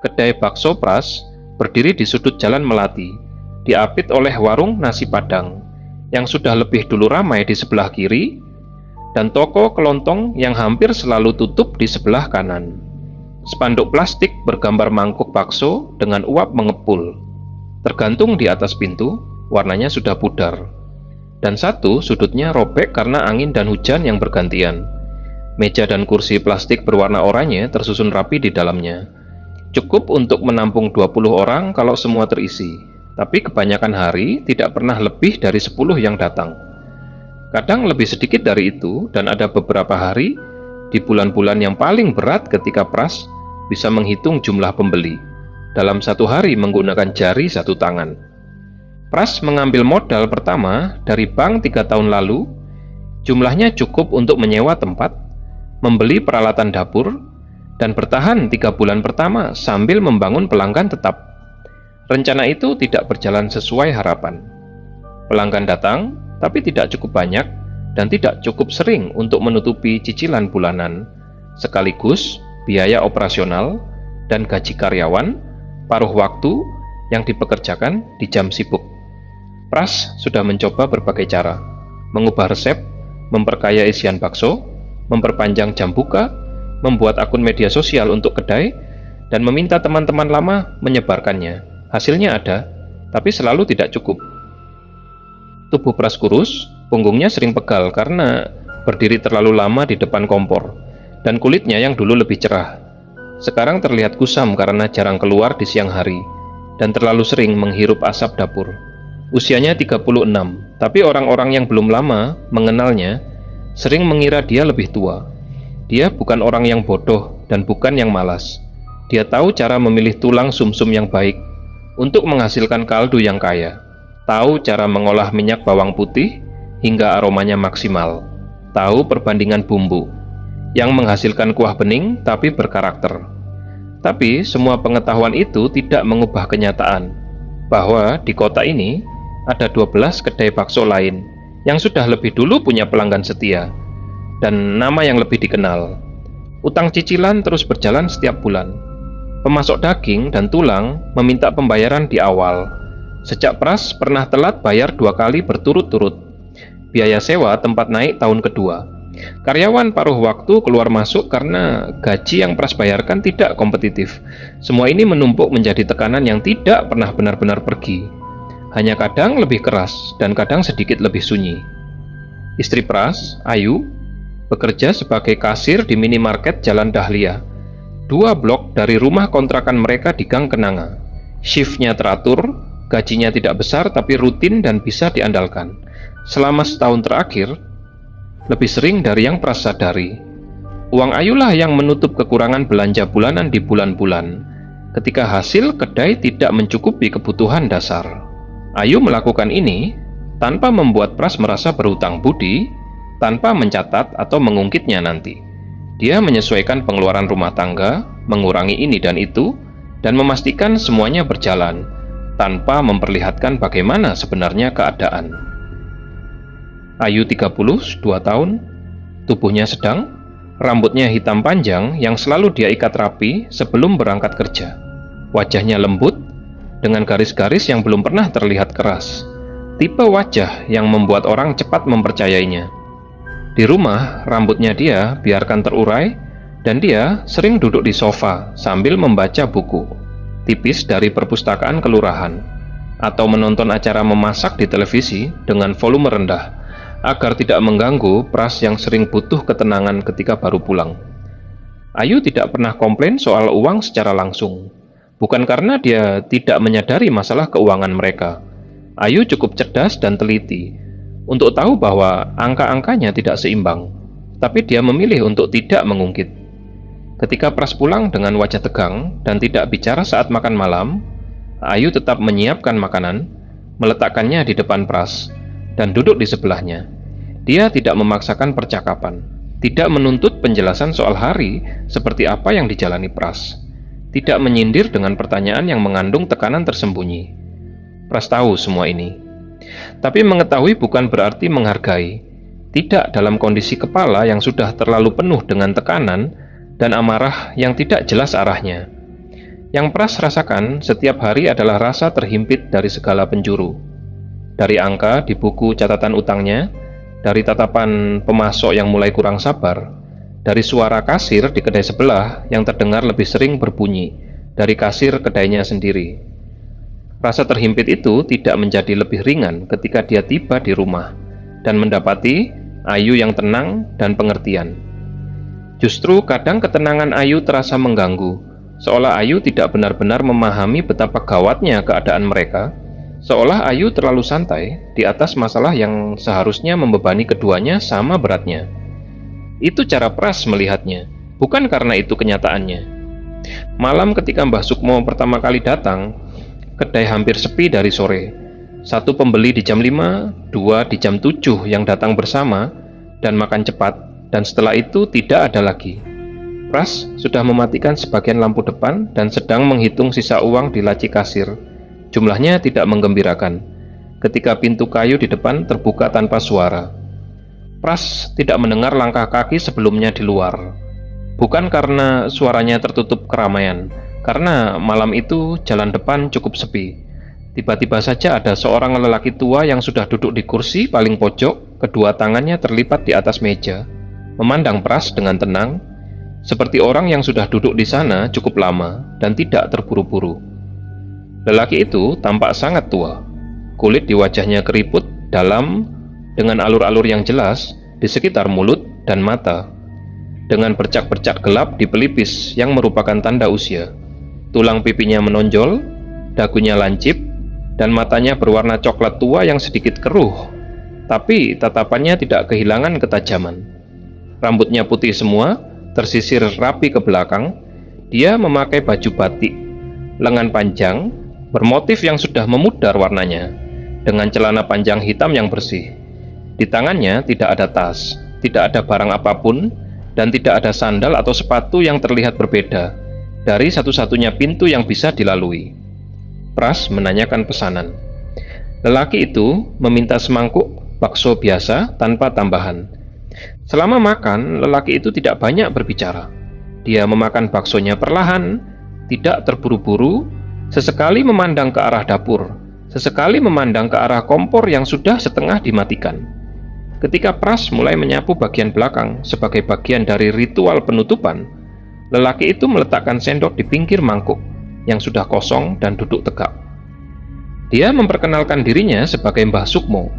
Kedai bakso Pras berdiri di sudut jalan Melati, diapit oleh warung nasi Padang yang sudah lebih dulu ramai di sebelah kiri, dan toko kelontong yang hampir selalu tutup di sebelah kanan. Spanduk plastik bergambar mangkuk bakso dengan uap mengepul, tergantung di atas pintu, warnanya sudah pudar. Dan satu sudutnya robek karena angin dan hujan yang bergantian. Meja dan kursi plastik berwarna oranye tersusun rapi di dalamnya. Cukup untuk menampung 20 orang kalau semua terisi, tapi kebanyakan hari tidak pernah lebih dari 10 yang datang. Kadang lebih sedikit dari itu, dan ada beberapa hari di bulan-bulan yang paling berat ketika Pras bisa menghitung jumlah pembeli dalam satu hari menggunakan jari satu tangan. Pras mengambil modal pertama dari bank 3 tahun lalu. Jumlahnya cukup untuk menyewa tempat, membeli peralatan dapur, dan bertahan 3 bulan pertama sambil membangun pelanggan tetap. Rencana itu tidak berjalan sesuai harapan. Pelanggan datang, tapi tidak cukup banyak dan tidak cukup sering untuk menutupi cicilan bulanan, sekaligus biaya operasional dan gaji karyawan paruh waktu yang dipekerjakan di jam sibuk. Pras sudah mencoba berbagai cara, mengubah resep, memperkaya isian bakso, memperpanjang jam buka, membuat akun media sosial untuk kedai, dan meminta teman-teman lama menyebarkannya. Hasilnya ada, tapi selalu tidak cukup. Tubuh Pras kurus, punggungnya sering pegal karena berdiri terlalu lama di depan kompor, dan kulitnya yang dulu lebih cerah sekarang terlihat kusam karena jarang keluar di siang hari dan terlalu sering menghirup asap dapur. Usianya 36, tapi orang-orang yang belum lama mengenalnya sering mengira dia lebih tua. Dia bukan orang yang bodoh dan bukan yang malas. Dia tahu cara memilih tulang sumsum yang baik untuk menghasilkan kaldu yang kaya, tahu cara mengolah minyak bawang putih hingga aromanya maksimal, tahu perbandingan bumbu yang menghasilkan kuah bening tapi berkarakter. Tapi semua pengetahuan itu tidak mengubah kenyataan bahwa di kota ini ada 12 kedai bakso lain yang sudah lebih dulu punya pelanggan setia dan nama yang lebih dikenal. Utang cicilan terus berjalan setiap bulan. Pemasok daging dan tulang meminta pembayaran di awal. Sejak Pras pernah telat bayar 2 kali berturut-turut. Biaya sewa tempat naik tahun kedua. Karyawan paruh waktu keluar masuk karena gaji yang Pras bayarkan tidak kompetitif. Semua ini menumpuk menjadi tekanan yang tidak pernah benar-benar pergi. Hanya kadang lebih keras dan kadang sedikit lebih sunyi. Istri Pras, Ayu, bekerja sebagai kasir di minimarket Jalan Dahlia, 2 blok dari rumah kontrakan mereka di Gang Kenanga. Shiftnya teratur, gajinya tidak besar tapi rutin dan bisa diandalkan. Selama setahun terakhir, lebih sering dari yang Pras sadari. Uang Ayulah yang menutup kekurangan belanja bulanan di bulan-bulan, ketika hasil kedai tidak mencukupi kebutuhan dasar. Ayu melakukan ini tanpa membuat Pras merasa berhutang budi, tanpa mencatat atau mengungkitnya nanti. Dia menyesuaikan pengeluaran rumah tangga, mengurangi ini dan itu, dan memastikan semuanya berjalan, tanpa memperlihatkan bagaimana sebenarnya keadaan. Ayu 32 tahun, tubuhnya sedang, rambutnya hitam panjang yang selalu dia ikat rapi sebelum berangkat kerja. Wajahnya lembut, dengan garis-garis yang belum pernah terlihat keras. Tipe wajah yang membuat orang cepat mempercayainya. Di rumah, rambutnya dia biarkan terurai, dan dia sering duduk di sofa sambil membaca buku tipis dari perpustakaan kelurahan, atau menonton acara memasak di televisi dengan volume rendah, agar tidak mengganggu Pras yang sering butuh ketenangan ketika baru pulang. Ayu tidak pernah komplain soal uang secara langsung. Bukan karena dia tidak menyadari masalah keuangan mereka. Ayu cukup cerdas dan teliti untuk tahu bahwa angka-angkanya tidak seimbang, tapi dia memilih untuk tidak mengungkit. Ketika Pras pulang dengan wajah tegang dan tidak bicara saat makan malam, Ayu tetap menyiapkan makanan, meletakkannya di depan Pras, dan duduk di sebelahnya. Dia tidak memaksakan percakapan, tidak menuntut penjelasan soal hari seperti apa yang dijalani Pras, tidak menyindir dengan pertanyaan yang mengandung tekanan tersembunyi. Pras tahu semua ini, tapi mengetahui bukan berarti menghargai. Tidak dalam kondisi kepala yang sudah terlalu penuh dengan tekanan dan amarah yang tidak jelas arahnya. Yang Pras rasakan setiap hari adalah rasa terhimpit dari segala penjuru. Dari angka di buku catatan utangnya, dari tatapan pemasok yang mulai kurang sabar, dari suara kasir di kedai sebelah yang terdengar lebih sering berbunyi dari kasir kedainya sendiri. Rasa terhimpit itu tidak menjadi lebih ringan ketika dia tiba di rumah dan mendapati Ayu yang tenang dan pengertian. Justru kadang ketenangan Ayu terasa mengganggu, seolah Ayu tidak benar-benar memahami betapa gawatnya keadaan mereka, seolah Ayu terlalu santai di atas masalah yang seharusnya membebani keduanya sama beratnya. Itu cara Pras melihatnya, bukan karena itu kenyataannya. Malam ketika Mbah Sukmo pertama kali datang, kedai hampir sepi dari sore. Satu pembeli di jam 5, dua di jam 7 yang datang bersama dan makan cepat, dan setelah itu tidak ada lagi. Pras sudah mematikan sebagian lampu depan dan sedang menghitung sisa uang di laci kasir. Jumlahnya tidak menggembirakan. Ketika pintu kayu di depan terbuka tanpa suara, Pras tidak mendengar langkah kaki sebelumnya di luar. Bukan karena suaranya tertutup keramaian, karena malam itu jalan depan cukup sepi. Tiba-tiba saja ada seorang lelaki tua yang sudah duduk di kursi paling pojok, kedua tangannya terlipat di atas meja, memandang Pras dengan tenang, seperti orang yang sudah duduk di sana cukup lama dan tidak terburu-buru. Lelaki itu tampak sangat tua. Kulit di wajahnya keriput, dalam, dengan alur-alur yang jelas di sekitar mulut dan mata, dengan bercak-bercak gelap di pelipis yang merupakan tanda usia. Tulang pipinya menonjol, dagunya lancip, dan matanya berwarna coklat tua yang sedikit keruh, tapi tatapannya tidak kehilangan ketajaman. Rambutnya putih semua, tersisir rapi ke belakang. Dia memakai baju batik, lengan panjang, bermotif yang sudah memudar warnanya, dengan celana panjang hitam yang bersih. Di tangannya tidak ada tas, tidak ada barang apapun, dan tidak ada sandal atau sepatu yang terlihat berbeda dari satu-satunya pintu yang bisa dilalui. Pras menanyakan pesanan. Lelaki itu meminta semangkuk bakso biasa tanpa tambahan. Selama makan, lelaki itu tidak banyak berbicara. Dia memakan baksonya perlahan, tidak terburu-buru, sesekali memandang ke arah dapur, sesekali memandang ke arah kompor yang sudah setengah dimatikan. Ketika Pras mulai menyapu bagian belakang sebagai bagian dari ritual penutupan, lelaki itu meletakkan sendok di pinggir mangkuk yang sudah kosong dan duduk tegak. Dia memperkenalkan dirinya sebagai Mbah Sukmo.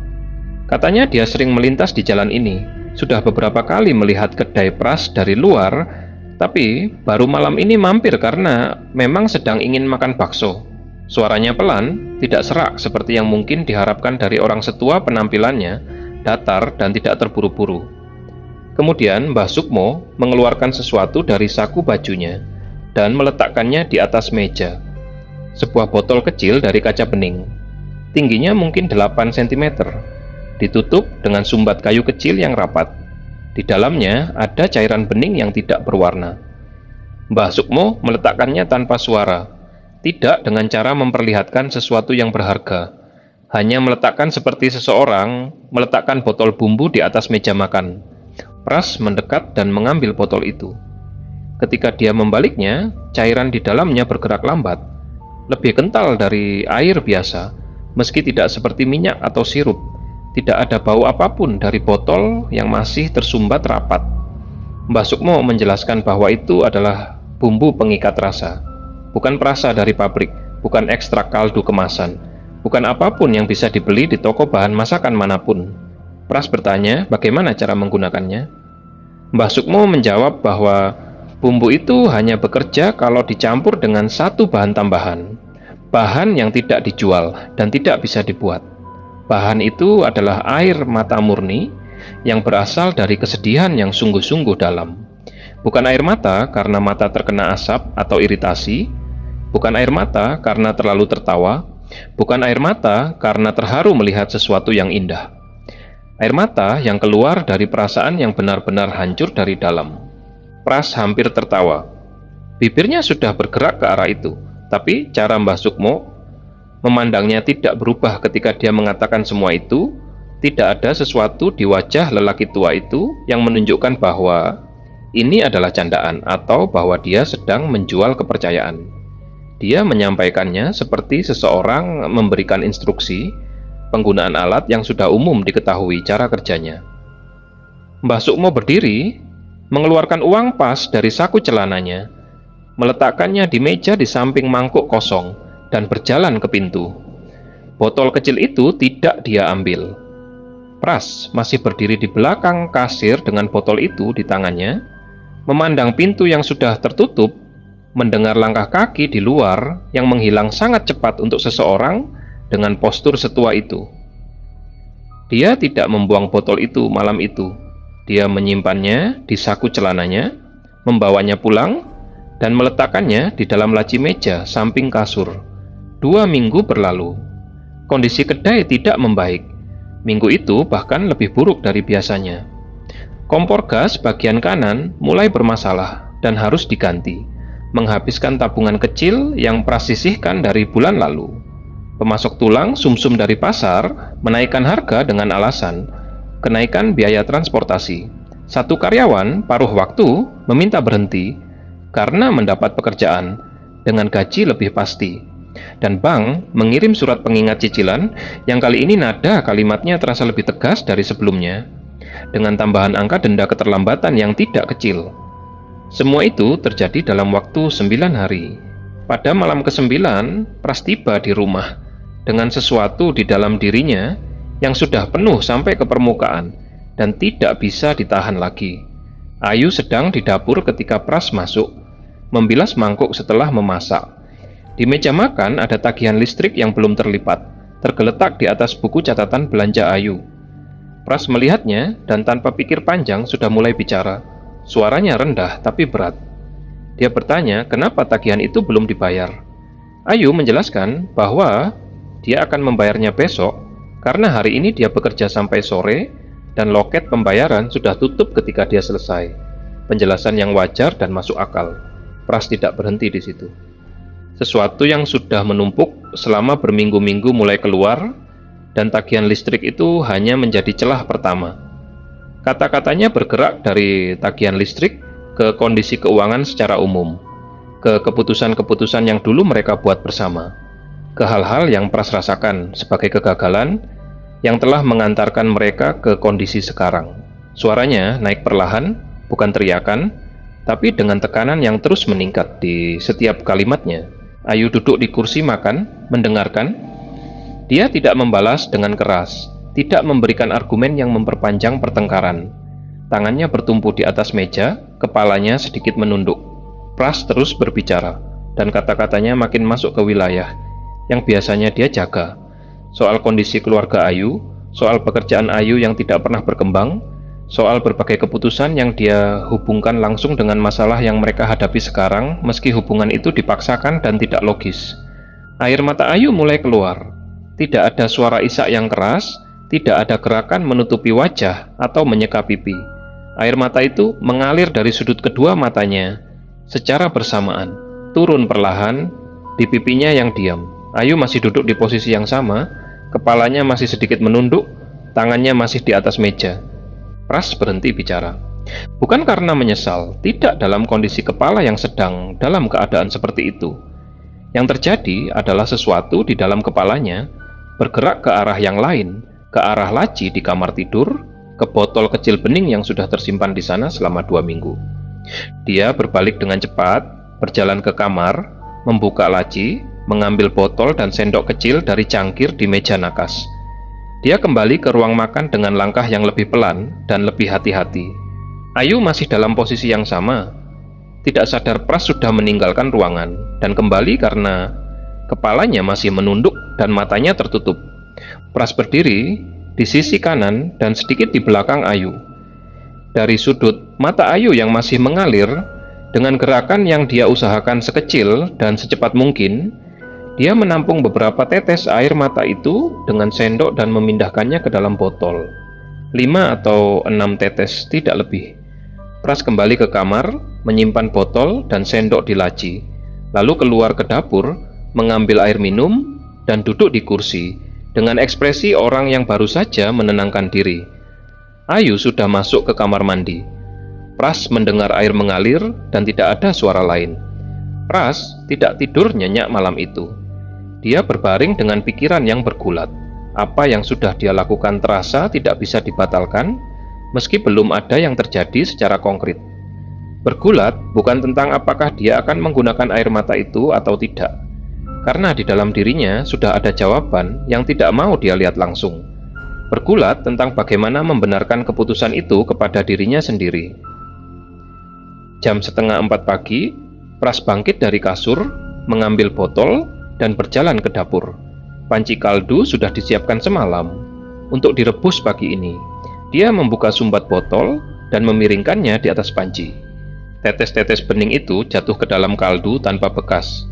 Katanya dia sering melintas di jalan ini, sudah beberapa kali melihat kedai Pras dari luar, tapi baru malam ini mampir karena memang sedang ingin makan bakso. Suaranya pelan, tidak serak seperti yang mungkin diharapkan dari orang setua. Penampilannya datar dan tidak terburu-buru. Kemudian Mbah Sukmo mengeluarkan sesuatu dari saku bajunya dan meletakkannya di atas meja. Sebuah botol kecil dari kaca bening, tingginya mungkin 8 cm, ditutup dengan sumbat kayu kecil yang rapat. Di dalamnya ada cairan bening yang tidak berwarna. Mbah Sukmo meletakkannya tanpa suara, tidak dengan cara memperlihatkan sesuatu yang berharga, hanya meletakkan seperti seseorang meletakkan botol bumbu di atas meja makan. Pras mendekat dan mengambil botol itu. Ketika dia membaliknya, cairan di dalamnya bergerak lambat, lebih kental dari air biasa, meski tidak seperti minyak atau sirup. Tidak ada bau apapun dari botol yang masih tersumbat rapat. Mbah Sukmo menjelaskan bahwa itu adalah bumbu pengikat rasa, bukan perasa dari pabrik, bukan ekstrak kaldu kemasan, bukan apapun yang bisa dibeli di toko bahan masakan manapun. Pras bertanya bagaimana cara menggunakannya. Mbah Sukmo menjawab bahwa bumbu itu hanya bekerja kalau dicampur dengan satu bahan tambahan, bahan yang tidak dijual dan tidak bisa dibuat. Bahan itu adalah air mata murni yang berasal dari kesedihan yang sungguh-sungguh dalam. Bukan air mata karena mata terkena asap atau iritasi, bukan air mata karena terlalu tertawa, bukan air mata karena terharu melihat sesuatu yang indah. Air mata yang keluar dari perasaan yang benar-benar hancur dari dalam. Pras hampir tertawa. Bibirnya sudah bergerak ke arah itu, tapi cara Mbah Sukmo memandangnya tidak berubah ketika dia mengatakan semua itu. Tidak ada sesuatu di wajah lelaki tua itu yang menunjukkan bahwa ini adalah candaan atau bahwa dia sedang menjual kepercayaan. Dia menyampaikannya seperti seseorang memberikan instruksi penggunaan alat yang sudah umum diketahui cara kerjanya. Mbah Sukmo berdiri, mengeluarkan uang pas dari saku celananya, meletakkannya di meja di samping mangkuk kosong, dan berjalan ke pintu. Botol kecil itu tidak dia ambil. Pras masih berdiri di belakang kasir dengan botol itu di tangannya, memandang pintu yang sudah tertutup, mendengar langkah kaki di luar yang menghilang sangat cepat untuk seseorang dengan postur setua itu. Dia tidak membuang botol itu malam itu. Dia menyimpannya di saku celananya, membawanya pulang, dan meletakkannya di dalam laci meja samping kasur. 2 minggu berlalu. Kondisi kedai tidak membaik. Minggu itu bahkan lebih buruk dari biasanya. Kompor gas bagian kanan mulai bermasalah dan harus diganti, menghabiskan tabungan kecil yang Pras sisihkan dari bulan lalu. Pemasok tulang sumsum dari pasar menaikkan harga dengan alasan kenaikan biaya transportasi. Satu karyawan paruh waktu meminta berhenti karena mendapat pekerjaan dengan gaji lebih pasti. Dan bank mengirim surat pengingat cicilan yang kali ini nada kalimatnya terasa lebih tegas dari sebelumnya, dengan tambahan angka denda keterlambatan yang tidak kecil. Semua itu terjadi dalam waktu 9 hari. Pada malam ke-9, Pras tiba di rumah dengan sesuatu di dalam dirinya yang sudah penuh sampai ke permukaan dan tidak bisa ditahan lagi. Ayu sedang di dapur ketika Pras masuk, membilas mangkuk setelah memasak. Di meja makan ada tagihan listrik yang belum terlipat, tergeletak di atas buku catatan belanja Ayu. Pras melihatnya dan tanpa pikir panjang sudah mulai bicara. Suaranya rendah tapi berat. Dia bertanya kenapa tagihan itu belum dibayar. Ayu menjelaskan bahwa dia akan membayarnya besok karena hari ini dia bekerja sampai sore dan loket pembayaran sudah tutup ketika dia selesai. Penjelasan yang wajar dan masuk akal. Pras tidak berhenti di situ. Sesuatu yang sudah menumpuk selama berminggu-minggu mulai keluar, dan tagihan listrik itu hanya menjadi celah pertama. Kata-katanya bergerak dari tagihan listrik ke kondisi keuangan secara umum, ke keputusan-keputusan yang dulu mereka buat bersama, ke hal-hal yang Pras rasakan sebagai kegagalan yang telah mengantarkan mereka ke kondisi sekarang. Suaranya naik perlahan, bukan teriakan, tapi dengan tekanan yang terus meningkat di setiap kalimatnya. Ayu duduk di kursi makan, mendengarkan. Dia tidak membalas dengan keras, tidak memberikan argumen yang memperpanjang pertengkaran. Tangannya bertumpu di atas meja, kepalanya sedikit menunduk. Pras terus berbicara, dan kata-katanya makin masuk ke wilayah yang biasanya dia jaga. Soal kondisi keluarga Ayu, soal pekerjaan Ayu yang tidak pernah berkembang, soal berbagai keputusan yang dia hubungkan langsung dengan masalah yang mereka hadapi sekarang, meski hubungan itu dipaksakan dan tidak logis. Air mata Ayu mulai keluar. Tidak ada suara isak yang keras, tidak ada gerakan menutupi wajah atau menyeka pipi. Air mata itu mengalir dari sudut kedua matanya secara bersamaan, turun perlahan di pipinya yang diam. Ayu masih duduk di posisi yang sama, kepalanya masih sedikit menunduk, tangannya masih di atas meja. Pras berhenti bicara. Bukan karena menyesal, tidak dalam kondisi kepala yang sedang dalam keadaan seperti itu. Yang terjadi adalah sesuatu di dalam kepalanya bergerak ke arah yang lain, ke arah laci di kamar tidur, ke botol kecil bening yang sudah tersimpan di sana selama 2 minggu. Dia berbalik dengan cepat, berjalan ke kamar, membuka laci, mengambil botol dan sendok kecil dari cangkir di meja nakas. Dia kembali ke ruang makan dengan langkah yang lebih pelan dan lebih hati-hati. Ayu masih dalam posisi yang sama. Tidak sadar Pras sudah meninggalkan ruangan dan kembali karena kepalanya masih menunduk dan matanya tertutup. Pras berdiri di sisi kanan dan sedikit di belakang Ayu. Dari sudut mata Ayu yang masih mengalir, dengan gerakan yang dia usahakan sekecil dan secepat mungkin, dia menampung beberapa tetes air mata itu dengan sendok dan memindahkannya ke dalam botol. 5 atau 6 tetes, tidak lebih. Pras kembali ke kamar, menyimpan botol dan sendok di laci, lalu keluar ke dapur, mengambil air minum, dan duduk di kursi, dengan ekspresi orang yang baru saja menenangkan diri. Ayu sudah masuk ke kamar mandi. Pras mendengar air mengalir dan tidak ada suara lain. Pras tidak tidur nyenyak malam itu. Dia berbaring dengan pikiran yang bergulat. Apa yang sudah dia lakukan terasa tidak bisa dibatalkan, meski belum ada yang terjadi secara konkret. Bergulat bukan tentang apakah dia akan menggunakan air mata itu atau tidak, karena di dalam dirinya sudah ada jawaban yang tidak mau dia lihat langsung. Bergulat tentang bagaimana membenarkan keputusan itu kepada dirinya sendiri. Jam 3:30 pagi, Pras bangkit dari kasur, mengambil botol, dan berjalan ke dapur. Panci kaldu sudah disiapkan semalam untuk direbus pagi ini. Dia membuka sumbat botol dan memiringkannya di atas panci. Tetes-tetes bening itu jatuh ke dalam kaldu tanpa bekas.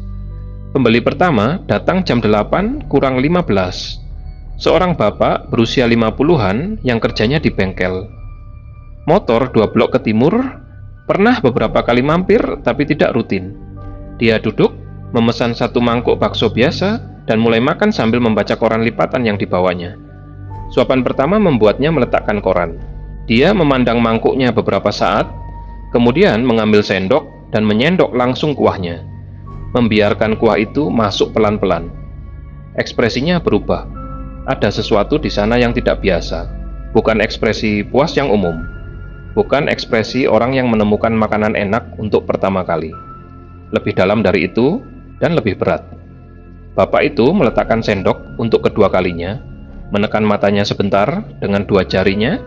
Pembeli pertama datang jam 8 kurang 15. Seorang bapak berusia 50-an yang kerjanya di bengkel. Motor 2 blok ke timur, pernah beberapa kali mampir tapi tidak rutin. Dia duduk, memesan 1 mangkuk bakso biasa dan mulai makan sambil membaca koran lipatan yang dibawanya. Suapan pertama membuatnya meletakkan koran. Dia memandang mangkuknya beberapa saat, kemudian mengambil sendok dan menyendok langsung kuahnya, membiarkan kuah itu masuk pelan-pelan. Ekspresinya berubah. Ada sesuatu di sana yang tidak biasa. Bukan ekspresi puas yang umum. Bukan ekspresi orang yang menemukan makanan enak untuk pertama kali. Lebih dalam dari itu dan lebih berat. Bapak itu meletakkan sendok untuk kedua kalinya, menekan matanya sebentar dengan 2 jarinya,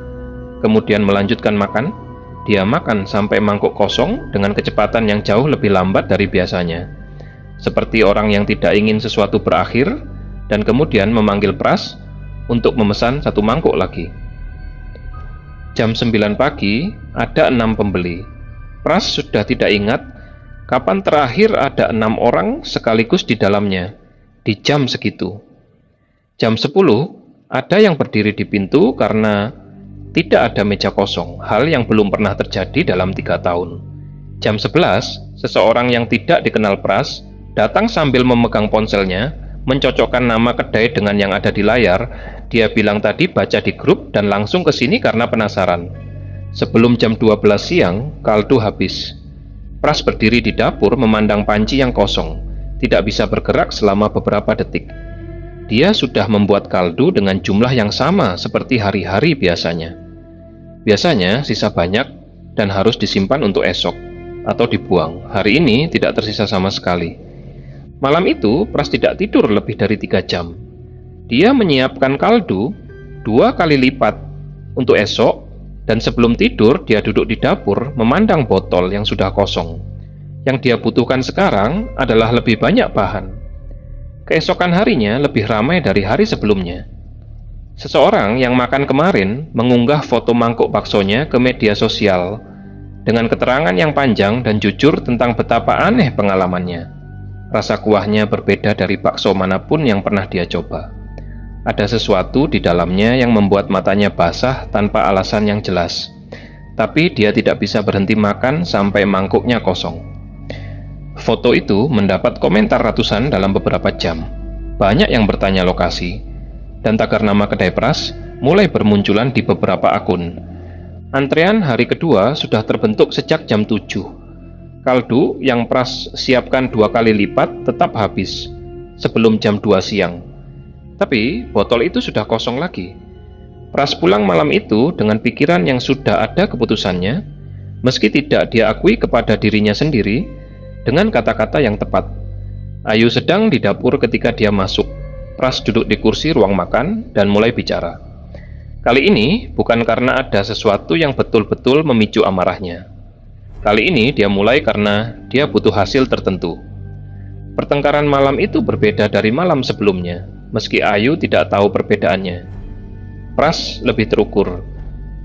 kemudian melanjutkan makan. Dia makan sampai mangkuk kosong dengan kecepatan yang jauh lebih lambat dari biasanya. Seperti orang yang tidak ingin sesuatu berakhir, dan kemudian memanggil Pras untuk memesan 1 mangkuk lagi. Jam 9 pagi, ada 6 pembeli. Pras sudah tidak ingat kapan terakhir ada 6 orang sekaligus di dalamnya, di jam segitu. Jam 10, ada yang berdiri di pintu karena tidak ada meja kosong, hal yang belum pernah terjadi dalam 3 tahun. Jam 11, seseorang yang tidak dikenal Pras datang sambil memegang ponselnya, mencocokkan nama kedai dengan yang ada di layar. Dia bilang tadi baca di grup dan langsung ke sini karena penasaran. Sebelum jam 12 siang, kaldu habis. Pras berdiri di dapur memandang panci yang kosong, tidak bisa bergerak selama beberapa detik. Dia sudah membuat kaldu dengan jumlah yang sama seperti hari-hari biasanya. Biasanya sisa banyak dan harus disimpan untuk esok atau dibuang. Hari ini tidak tersisa sama sekali. Malam itu, Pras tidak tidur lebih dari 3 jam. Dia menyiapkan kaldu 2 kali lipat untuk esok, dan sebelum tidur dia duduk di dapur memandang botol yang sudah kosong. Yang dia butuhkan sekarang adalah lebih banyak bahan. Keesokan harinya lebih ramai dari hari sebelumnya. Seseorang yang makan kemarin mengunggah foto mangkuk baksonya ke media sosial dengan keterangan yang panjang dan jujur tentang betapa aneh pengalamannya. Rasa kuahnya berbeda dari bakso manapun yang pernah dia coba. Ada sesuatu di dalamnya yang membuat matanya basah tanpa alasan yang jelas. Tapi dia tidak bisa berhenti makan sampai mangkuknya kosong. Foto itu mendapat komentar ratusan dalam beberapa jam. Banyak yang bertanya lokasi, dan tagar nama kedai Pras mulai bermunculan di beberapa akun. Antrean hari kedua sudah terbentuk sejak jam 7. Kaldu yang Pras siapkan 2 kali lipat tetap habis sebelum jam 2 siang. Tapi botol itu sudah kosong lagi. Pras pulang malam itu dengan pikiran yang sudah ada keputusannya, meski tidak dia akui kepada dirinya sendiri, dengan kata-kata yang tepat. Ayu sedang di dapur ketika dia masuk. Pras duduk di kursi ruang makan dan mulai bicara. Kali ini bukan karena ada sesuatu yang betul-betul memicu amarahnya. Kali ini dia mulai karena dia butuh hasil tertentu. Pertengkaran malam itu berbeda dari malam sebelumnya, meski Ayu tidak tahu perbedaannya. Pras lebih terukur,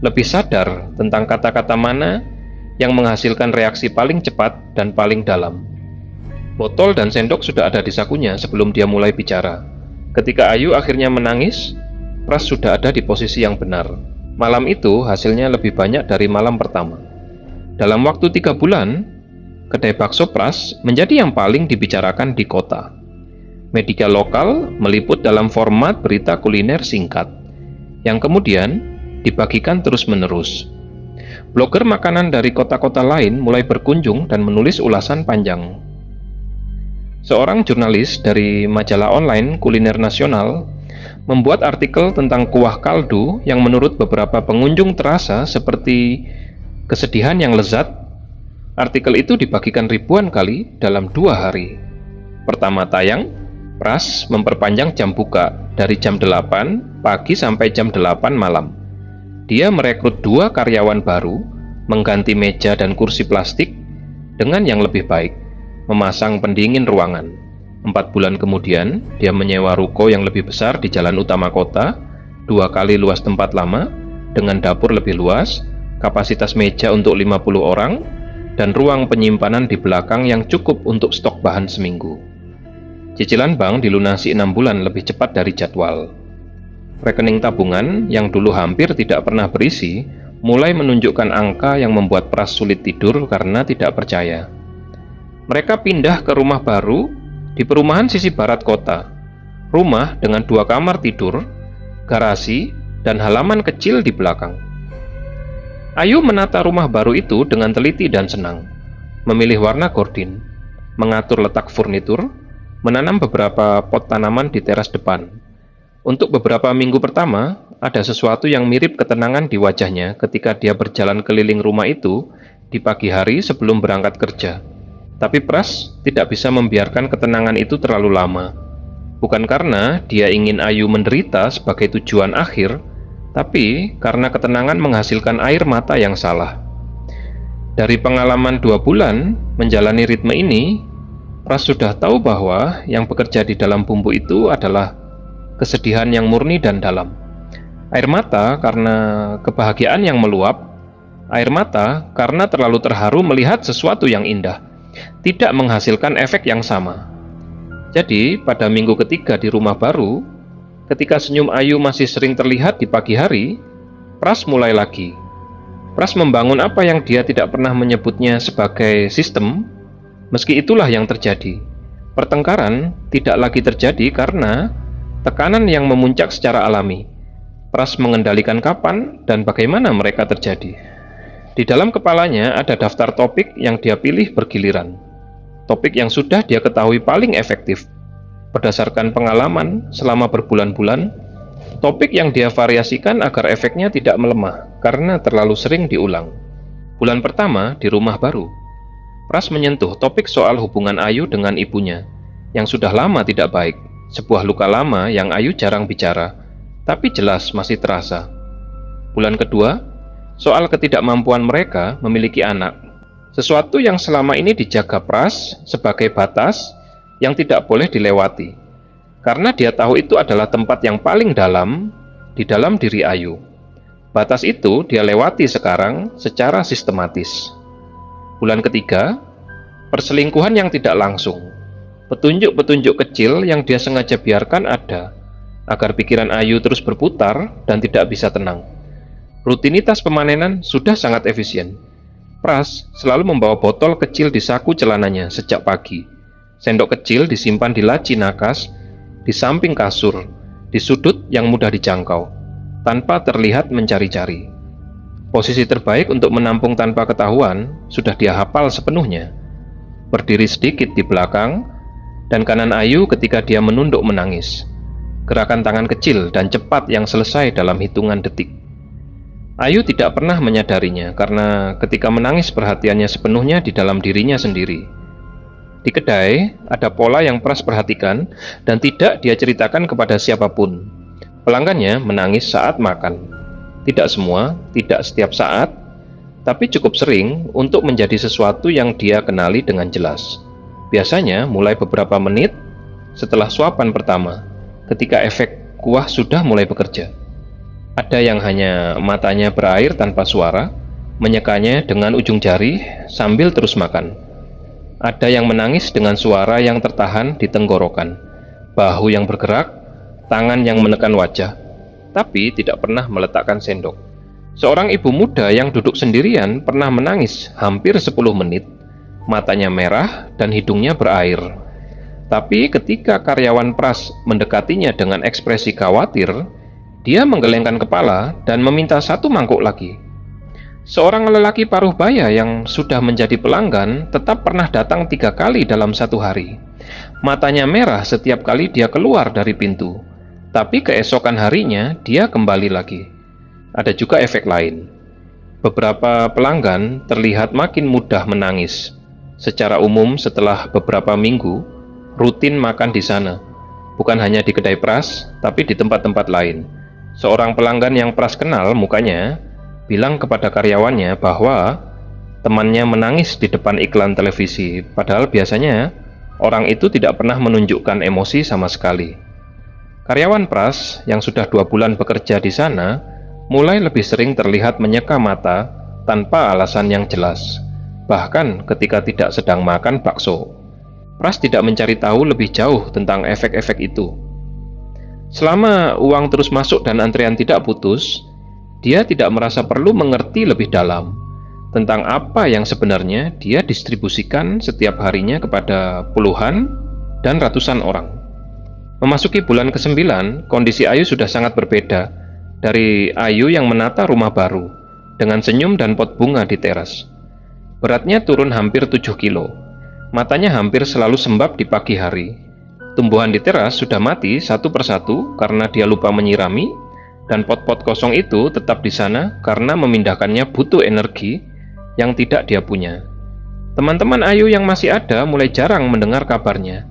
lebih sadar tentang kata-kata mana yang menghasilkan reaksi paling cepat dan paling dalam. Botol dan sendok sudah ada di sakunya sebelum dia mulai bicara. Ketika Ayu akhirnya menangis, Pras sudah ada di posisi yang benar. Malam itu hasilnya lebih banyak dari malam pertama. Dalam waktu 3 bulan, kedai bakso Pras menjadi yang paling dibicarakan di kota. Media lokal meliput dalam format berita kuliner singkat, yang kemudian dibagikan terus-menerus. Blogger makanan dari kota-kota lain mulai berkunjung dan menulis ulasan panjang. Seorang jurnalis dari majalah online kuliner nasional membuat artikel tentang kuah kaldu yang menurut beberapa pengunjung terasa seperti kesedihan yang lezat. Artikel itu dibagikan ribuan kali dalam 2 hari. Pertama tayang, Pras memperpanjang jam buka dari jam 8 pagi sampai jam 8 malam. Dia merekrut 2 karyawan baru, mengganti meja dan kursi plastik dengan yang lebih baik, memasang pendingin ruangan. 4 bulan kemudian, dia menyewa ruko yang lebih besar di jalan utama kota, 2 kali luas tempat lama, dengan dapur lebih luas, kapasitas meja untuk 50 orang, dan ruang penyimpanan di belakang yang cukup untuk stok bahan seminggu. Cicilan bank dilunasi 6 bulan lebih cepat dari jadwal. Rekening tabungan yang dulu hampir tidak pernah berisi, mulai menunjukkan angka yang membuat Pras sulit tidur karena tidak percaya. Mereka pindah ke rumah baru di perumahan sisi barat kota. Rumah dengan 2 kamar tidur, garasi, dan halaman kecil di belakang. Ayu menata rumah baru itu dengan teliti dan senang. Memilih warna gordin, mengatur letak furnitur, menanam beberapa pot tanaman di teras depan. Untuk beberapa minggu pertama, ada sesuatu yang mirip ketenangan di wajahnya ketika dia berjalan keliling rumah itu di pagi hari sebelum berangkat kerja. Tapi Pras tidak bisa membiarkan ketenangan itu terlalu lama. Bukan karena dia ingin Ayu menderita sebagai tujuan akhir, tapi karena ketenangan menghasilkan air mata yang salah. Dari pengalaman 2 bulan menjalani ritme ini, Pras sudah tahu bahwa yang bekerja di dalam bumbu itu adalah kesedihan yang murni dan dalam. Air mata karena kebahagiaan yang meluap, air mata karena terlalu terharu melihat sesuatu yang indah, tidak menghasilkan efek yang sama. Jadi, pada minggu ketiga di rumah baru, ketika senyum Ayu masih sering terlihat di pagi hari, Pras mulai lagi. Pras membangun apa yang dia tidak pernah menyebutnya sebagai sistem, meski itulah yang terjadi. Pertengkaran tidak lagi terjadi karena tekanan yang memuncak secara alami. Pras mengendalikan kapan dan bagaimana mereka terjadi. Di dalam kepalanya ada daftar topik yang dia pilih bergiliran. Topik yang sudah dia ketahui paling efektif. Berdasarkan pengalaman selama berbulan-bulan, topik yang dia variasikan agar efeknya tidak melemah karena terlalu sering diulang. Bulan pertama di rumah baru, Pras menyentuh topik soal hubungan Ayu dengan ibunya, yang sudah lama tidak baik, sebuah luka lama yang Ayu jarang bicara, tapi jelas masih terasa. Bulan kedua, soal ketidakmampuan mereka memiliki anak, sesuatu yang selama ini dijaga Pras sebagai batas yang tidak boleh dilewati, karena dia tahu itu adalah tempat yang paling dalam di dalam diri Ayu. Batas itu dia lewati sekarang secara sistematis. Bulan ketiga, perselingkuhan yang tidak langsung, petunjuk-petunjuk kecil yang dia sengaja biarkan ada, agar pikiran Ayu terus berputar dan tidak bisa tenang. Rutinitas pemanenan sudah sangat efisien. Pras selalu membawa botol kecil di saku celananya sejak pagi. Sendok kecil disimpan di laci nakas, di samping kasur, di sudut yang mudah dijangkau, tanpa terlihat mencari-cari. Posisi terbaik untuk menampung tanpa ketahuan sudah dia hafal sepenuhnya. Berdiri sedikit di belakang, dan kanan Ayu ketika dia menunduk menangis. Gerakan tangan kecil dan cepat yang selesai dalam hitungan detik. Ayu tidak pernah menyadarinya karena ketika menangis perhatiannya sepenuhnya di dalam dirinya sendiri. Di kedai, ada pola yang Pras perhatikan dan tidak dia ceritakan kepada siapapun. Pelanggannya menangis saat makan. Tidak semua, tidak setiap saat, tapi cukup sering untuk menjadi sesuatu yang dia kenali dengan jelas. Biasanya mulai beberapa menit setelah suapan pertama, ketika efek kuah sudah mulai bekerja. Ada yang hanya matanya berair tanpa suara, menyekanya dengan ujung jari sambil terus makan. Ada yang menangis dengan suara yang tertahan di tenggorokan, bahu yang bergerak, tangan yang menekan wajah, tapi tidak pernah meletakkan sendok. Seorang ibu muda yang duduk sendirian pernah menangis hampir 10 menit, matanya merah dan hidungnya berair. Tapi ketika karyawan Pras mendekatinya dengan ekspresi khawatir, dia menggelengkan kepala dan meminta 1 mangkuk lagi. Seorang lelaki paruh baya yang sudah menjadi pelanggan tetap pernah datang 3 kali dalam 1 hari. Matanya merah setiap kali dia keluar dari pintu, tapi keesokan harinya dia kembali lagi. Ada juga efek lain. Beberapa pelanggan terlihat makin mudah menangis. Secara umum setelah beberapa minggu, rutin makan di sana. Bukan hanya di kedai Pras, tapi di tempat-tempat lain. Seorang pelanggan yang Pras kenal mukanya, bilang kepada karyawannya bahwa temannya menangis di depan iklan televisi, padahal biasanya orang itu tidak pernah menunjukkan emosi sama sekali. Karyawan Pras yang sudah 2 bulan bekerja di sana, mulai lebih sering terlihat menyeka mata tanpa alasan yang jelas, bahkan ketika tidak sedang makan bakso. Pras tidak mencari tahu lebih jauh tentang efek-efek itu. Selama uang terus masuk dan antrean tidak putus, dia tidak merasa perlu mengerti lebih dalam tentang apa yang sebenarnya dia distribusikan setiap harinya kepada puluhan dan ratusan orang. Memasuki bulan ke-9, kondisi Ayu sudah sangat berbeda dari Ayu yang menata rumah baru dengan senyum dan pot bunga di teras. Beratnya turun hampir 7 kilo. Matanya hampir selalu sembab di pagi hari. Tumbuhan di teras sudah mati satu persatu karena dia lupa menyirami, dan pot-pot kosong itu tetap di sana karena memindahkannya butuh energi yang tidak dia punya. Teman-teman Ayu yang masih ada mulai jarang mendengar kabarnya.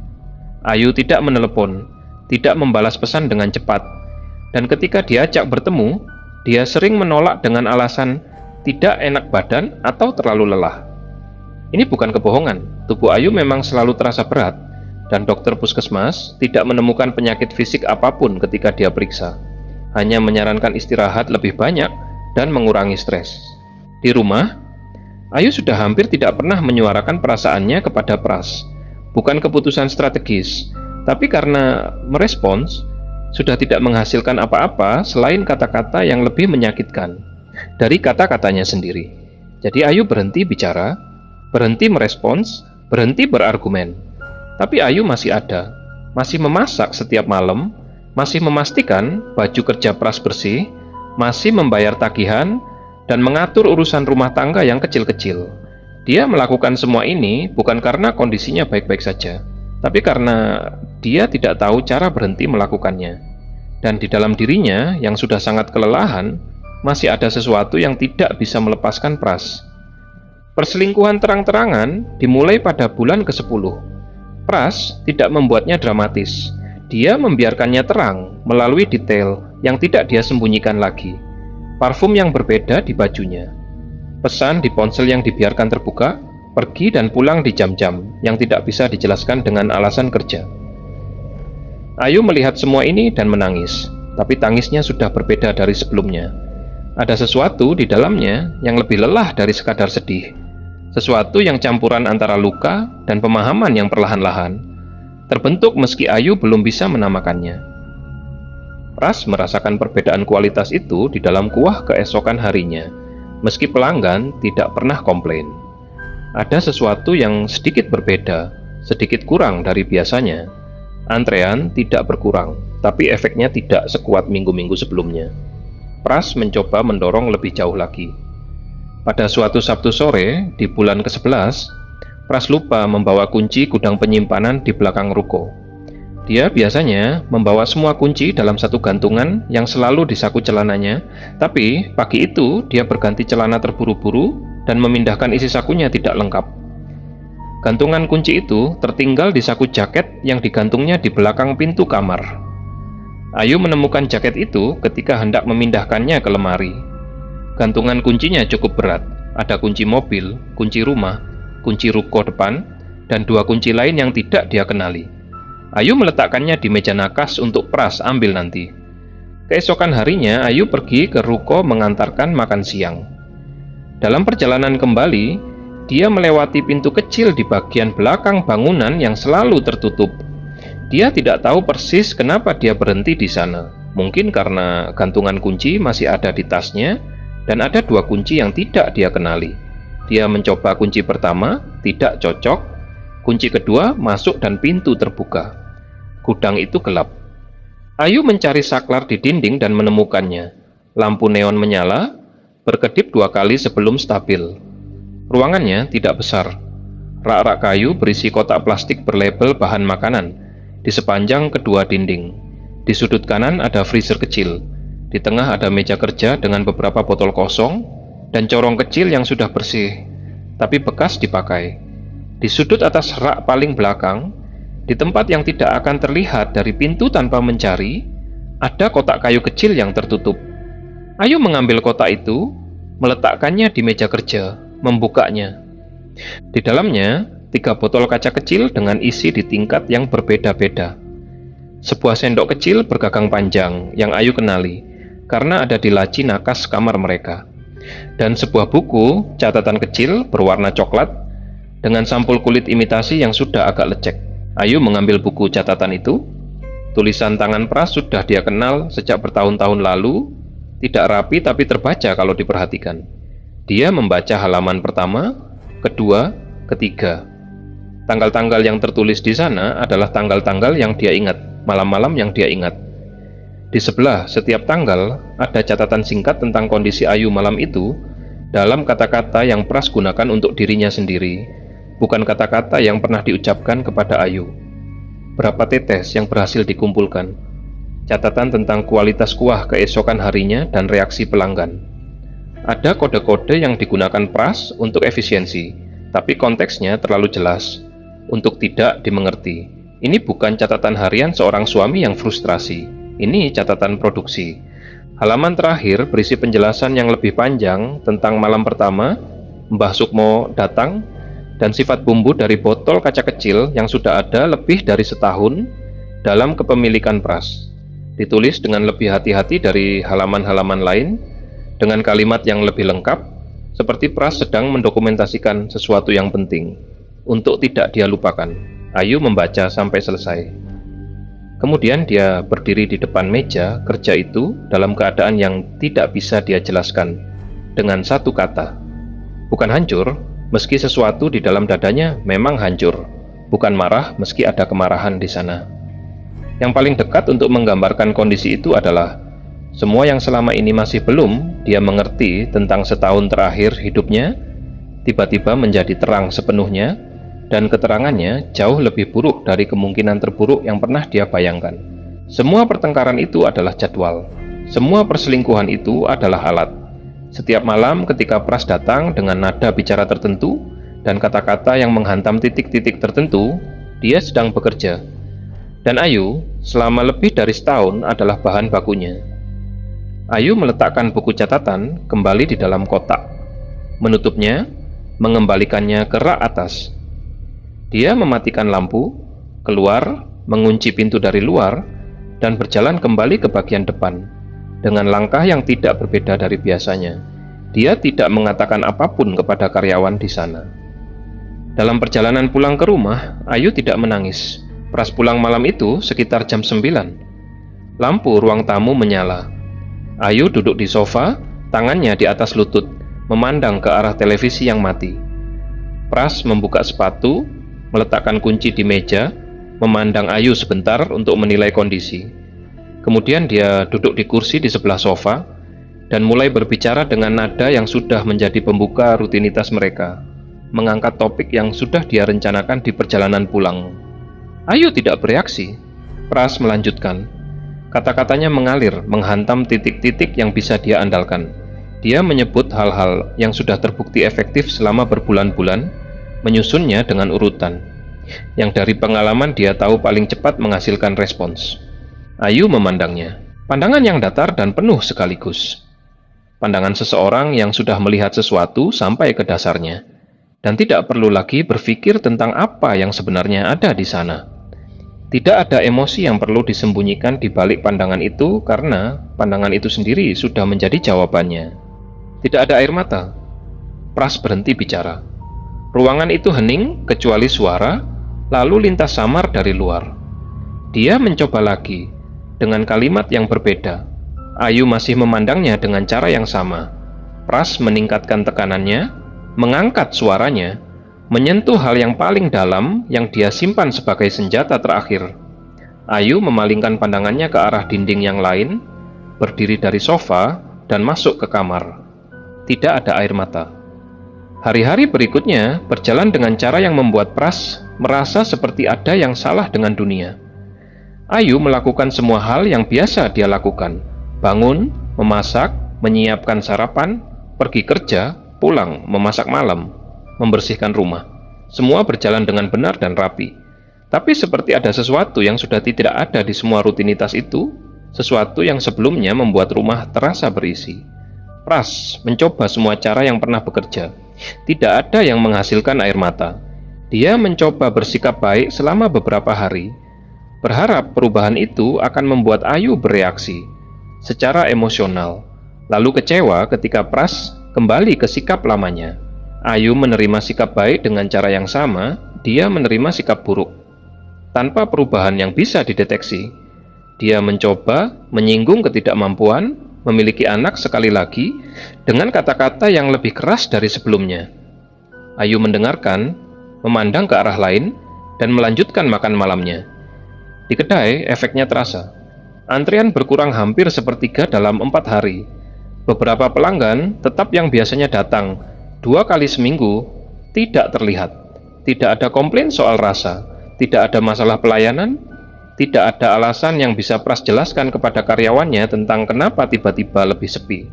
Ayu tidak menelepon, tidak membalas pesan dengan cepat, dan ketika diajak bertemu, dia sering menolak dengan alasan tidak enak badan atau terlalu lelah. Ini bukan kebohongan, tubuh Ayu memang selalu terasa berat, dan dokter puskesmas tidak menemukan penyakit fisik apapun ketika dia periksa. Hanya menyarankan istirahat lebih banyak dan mengurangi stres. Di rumah, Ayu sudah hampir tidak pernah menyuarakan perasaannya kepada Pras. Bukan keputusan strategis, tapi karena merespons, sudah tidak menghasilkan apa-apa selain kata-kata yang lebih menyakitkan dari kata-katanya sendiri. Jadi Ayu berhenti bicara, berhenti merespons, berhenti berargumen. Tapi Ayu masih ada, masih memasak setiap malam, masih memastikan baju kerja Pras bersih, masih membayar tagihan, dan mengatur urusan rumah tangga yang kecil-kecil. Dia melakukan semua ini bukan karena kondisinya baik-baik saja, tapi karena dia tidak tahu cara berhenti melakukannya. Dan di dalam dirinya yang sudah sangat kelelahan, masih ada sesuatu yang tidak bisa melepaskan Pras. Perselingkuhan terang-terangan dimulai pada bulan ke-10. Pras tidak membuatnya dramatis. Dia membiarkannya terang melalui detail yang tidak dia sembunyikan lagi. Parfum yang berbeda di bajunya, pesan di ponsel yang dibiarkan terbuka, pergi dan pulang di jam-jam yang tidak bisa dijelaskan dengan alasan kerja. Ayu melihat semua ini dan menangis, tapi tangisnya sudah berbeda dari sebelumnya. Ada sesuatu di dalamnya yang lebih lelah dari sekadar sedih. Sesuatu yang campuran antara luka dan pemahaman yang perlahan-lahan terbentuk meski Ayu belum bisa menamakannya. Pras merasakan perbedaan kualitas itu di dalam kuah keesokan harinya, meski pelanggan tidak pernah komplain. Ada sesuatu yang sedikit berbeda, sedikit kurang dari biasanya. Antrean tidak berkurang, tapi efeknya tidak sekuat minggu-minggu sebelumnya. Pras mencoba mendorong lebih jauh lagi. Pada suatu Sabtu sore di bulan ke-11, Pras lupa membawa kunci gudang penyimpanan di belakang ruko. Dia biasanya membawa semua kunci dalam satu gantungan yang selalu di saku celananya, tapi pagi itu dia berganti celana terburu-buru dan memindahkan isi sakunya tidak lengkap. Gantungan kunci itu tertinggal di saku jaket yang digantungnya di belakang pintu kamar. Ayu menemukan jaket itu ketika hendak memindahkannya ke lemari. Gantungan kuncinya cukup berat, ada kunci mobil, kunci rumah, kunci ruko depan, dan 2 kunci lain yang tidak dia kenali. Ayu meletakkannya di meja nakas untuk Pras ambil nanti. Keesokan harinya, Ayu pergi ke ruko mengantarkan makan siang. Dalam perjalanan kembali, dia melewati pintu kecil di bagian belakang bangunan yang selalu tertutup. Dia tidak tahu persis kenapa dia berhenti di sana. Mungkin karena gantungan kunci masih ada di tasnya, dan ada 2 kunci yang tidak dia kenali. Dia mencoba kunci pertama, tidak cocok. Kunci kedua masuk dan pintu terbuka. Gudang itu gelap. Ayu mencari saklar di dinding dan menemukannya. Lampu neon menyala, berkedip 2 kali sebelum stabil. Ruangannya tidak besar. Rak-rak kayu berisi kotak plastik berlabel bahan makanan di sepanjang kedua dinding. Di sudut kanan ada freezer kecil. Di tengah ada meja kerja dengan beberapa botol kosong dan corong kecil yang sudah bersih, tapi bekas dipakai. Di sudut atas rak paling belakang, di tempat yang tidak akan terlihat dari pintu tanpa mencari, ada kotak kayu kecil yang tertutup. Ayu mengambil kotak itu, meletakkannya di meja kerja, membukanya. Di dalamnya, 3 botol kaca kecil dengan isi di tingkat yang berbeda-beda. Sebuah sendok kecil bergagang panjang yang Ayu kenali, karena ada di laci nakas kamar mereka. Dan sebuah buku catatan kecil berwarna coklat dengan sampul kulit imitasi yang sudah agak lecek. Ayu mengambil buku catatan itu. Tulisan tangan Pras sudah dia kenal sejak bertahun-tahun lalu, tidak rapi tapi terbaca kalau diperhatikan. Dia membaca halaman pertama, kedua, ketiga. Tanggal-tanggal yang tertulis di sana adalah tanggal-tanggal yang dia ingat, malam-malam yang dia ingat. Di sebelah setiap tanggal ada catatan singkat tentang kondisi Ayu malam itu dalam kata-kata yang Pras gunakan untuk dirinya sendiri, bukan kata-kata yang pernah diucapkan kepada Ayu. Berapa tetes yang berhasil dikumpulkan, catatan tentang kualitas kuah keesokan harinya dan reaksi pelanggan. Ada kode-kode yang digunakan Pras untuk efisiensi, tapi konteksnya terlalu jelas untuk tidak dimengerti. Ini bukan catatan harian seorang suami yang frustrasi, ini catatan produksi. Halaman terakhir berisi penjelasan yang lebih panjang tentang malam pertama, Mbah Sukmo datang, dan sifat bumbu dari botol kaca kecil yang sudah ada lebih dari setahun dalam kepemilikan Pras. Ditulis dengan lebih hati-hati dari halaman-halaman lain, dengan kalimat yang lebih lengkap, seperti Pras sedang mendokumentasikan sesuatu yang penting, untuk tidak dia lupakan. Ayu membaca sampai selesai. Kemudian dia berdiri di depan meja kerja itu dalam keadaan yang tidak bisa dia jelaskan dengan satu kata. Bukan hancur, meski sesuatu di dalam dadanya memang hancur. Bukan marah, meski ada kemarahan di sana. Yang paling dekat untuk menggambarkan kondisi itu adalah semua yang selama ini masih belum dia mengerti tentang setahun terakhir hidupnya, tiba-tiba menjadi terang sepenuhnya, dan keterangannya jauh lebih buruk dari kemungkinan terburuk yang pernah dia bayangkan. Semua pertengkaran itu adalah jadwal. Semua perselingkuhan itu adalah alat. Setiap malam ketika Pras datang dengan nada bicara tertentu dan kata-kata yang menghantam titik-titik tertentu, dia sedang bekerja. Dan Ayu selama lebih dari setahun adalah bahan bakunya. Ayu meletakkan buku catatan kembali di dalam kotak, menutupnya, mengembalikannya ke rak atas. Dia mematikan lampu, keluar, mengunci pintu dari luar, dan berjalan kembali ke bagian depan. Dengan langkah yang tidak berbeda dari biasanya, dia tidak mengatakan apapun kepada karyawan di sana. Dalam perjalanan pulang ke rumah, Ayu tidak menangis. Pras pulang malam itu sekitar jam 9. Lampu ruang tamu menyala. Ayu duduk di sofa, tangannya di atas lutut, memandang ke arah televisi yang mati. Pras membuka sepatu, meletakkan kunci di meja, memandang Ayu sebentar untuk menilai kondisi. Kemudian dia duduk di kursi di sebelah sofa dan mulai berbicara dengan nada yang sudah menjadi pembuka rutinitas mereka, mengangkat topik yang sudah dia rencanakan di perjalanan pulang. Ayu tidak bereaksi. Pras melanjutkan. Kata-katanya mengalir, menghantam titik-titik yang bisa dia andalkan. Dia menyebut hal-hal yang sudah terbukti efektif selama berbulan-bulan, menyusunnya dengan urutan, yang dari pengalaman dia tahu paling cepat menghasilkan respons. Ayu memandangnya. Pandangan yang datar dan penuh sekaligus. Pandangan seseorang yang sudah melihat sesuatu sampai ke dasarnya, dan tidak perlu lagi berpikir tentang apa yang sebenarnya ada di sana. Tidak ada emosi yang perlu disembunyikan di balik pandangan itu karena pandangan itu sendiri sudah menjadi jawabannya. Tidak ada air mata. Pras berhenti bicara. Ruangan itu hening kecuali suara, lalu lintas samar dari luar. Dia mencoba lagi, dengan kalimat yang berbeda. Ayu masih memandangnya dengan cara yang sama. Pras meningkatkan tekanannya, mengangkat suaranya, menyentuh hal yang paling dalam yang dia simpan sebagai senjata terakhir. Ayu memalingkan pandangannya ke arah dinding yang lain, berdiri dari sofa, dan masuk ke kamar. Tidak ada air mata. Hari-hari berikutnya berjalan dengan cara yang membuat Pras merasa seperti ada yang salah dengan dunia. Ayu melakukan semua hal yang biasa dia lakukan. Bangun, memasak, menyiapkan sarapan, pergi kerja, pulang, memasak malam, membersihkan rumah. Semua berjalan dengan benar dan rapi. Tapi seperti ada sesuatu yang sudah tidak ada di semua rutinitas itu, sesuatu yang sebelumnya membuat rumah terasa berisi. Pras mencoba semua cara yang pernah bekerja. Tidak ada yang menghasilkan air mata. Dia mencoba bersikap baik selama beberapa hari, berharap perubahan itu akan membuat Ayu bereaksi secara emosional, lalu kecewa ketika Pras kembali ke sikap lamanya. Ayu menerima sikap baik dengan cara yang sama, dia menerima sikap buruk. Tanpa perubahan yang bisa dideteksi, dia mencoba menyinggung ketidakmampuan memiliki anak sekali lagi dengan kata-kata yang lebih keras dari sebelumnya. Ayu mendengarkan, memandang ke arah lain, dan melanjutkan makan malamnya. Di kedai, efeknya terasa. Antrian berkurang hampir sepertiga dalam 4 hari. Beberapa pelanggan, tetap yang biasanya datang 2 kali seminggu, tidak terlihat. Tidak ada komplain soal rasa, tidak ada masalah pelayanan, tidak ada alasan yang bisa Pras jelaskan kepada karyawannya tentang kenapa tiba-tiba lebih sepi.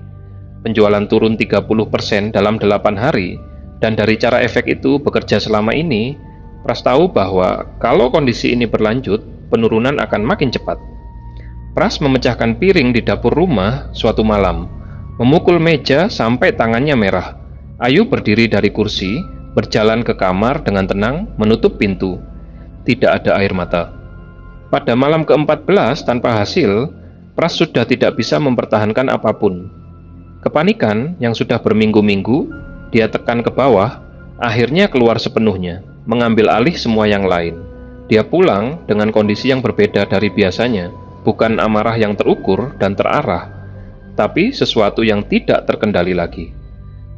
Penjualan turun 30% dalam 8 hari, dan dari cara efek itu bekerja selama ini, Pras tahu bahwa kalau kondisi ini berlanjut, penurunan akan makin cepat. Pras memecahkan piring di dapur rumah suatu malam, memukul meja sampai tangannya merah. Ayu berdiri dari kursi, berjalan ke kamar dengan tenang, menutup pintu. Tidak ada air mata. Pada malam ke-14 tanpa hasil, Pras sudah tidak bisa mempertahankan apapun. Kepanikan yang sudah berminggu-minggu, dia tekan ke bawah, akhirnya keluar sepenuhnya, mengambil alih semua yang lain. Dia pulang dengan kondisi yang berbeda dari biasanya, bukan amarah yang terukur dan terarah, tapi sesuatu yang tidak terkendali lagi.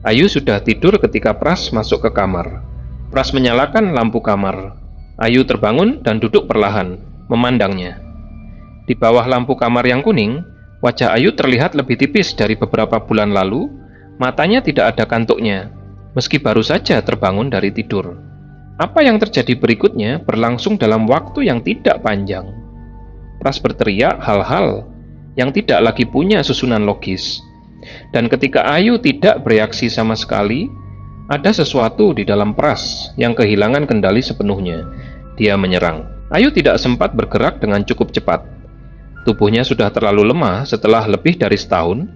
Ayu sudah tidur ketika Pras masuk ke kamar. Pras menyalakan lampu kamar. Ayu terbangun dan duduk perlahan, memandangnya. Di bawah lampu kamar yang kuning, wajah Ayu terlihat lebih tipis dari beberapa bulan lalu. Matanya tidak ada kantuknya, meski baru saja terbangun dari tidur. Apa yang terjadi berikutnya berlangsung dalam waktu yang tidak panjang. Pras berteriak hal-hal yang tidak lagi punya susunan logis. Dan ketika Ayu tidak bereaksi sama sekali, ada sesuatu di dalam Pras yang kehilangan kendali sepenuhnya. Dia menyerang. Ayu tidak sempat bergerak dengan cukup cepat. Tubuhnya sudah terlalu lemah setelah lebih dari setahun,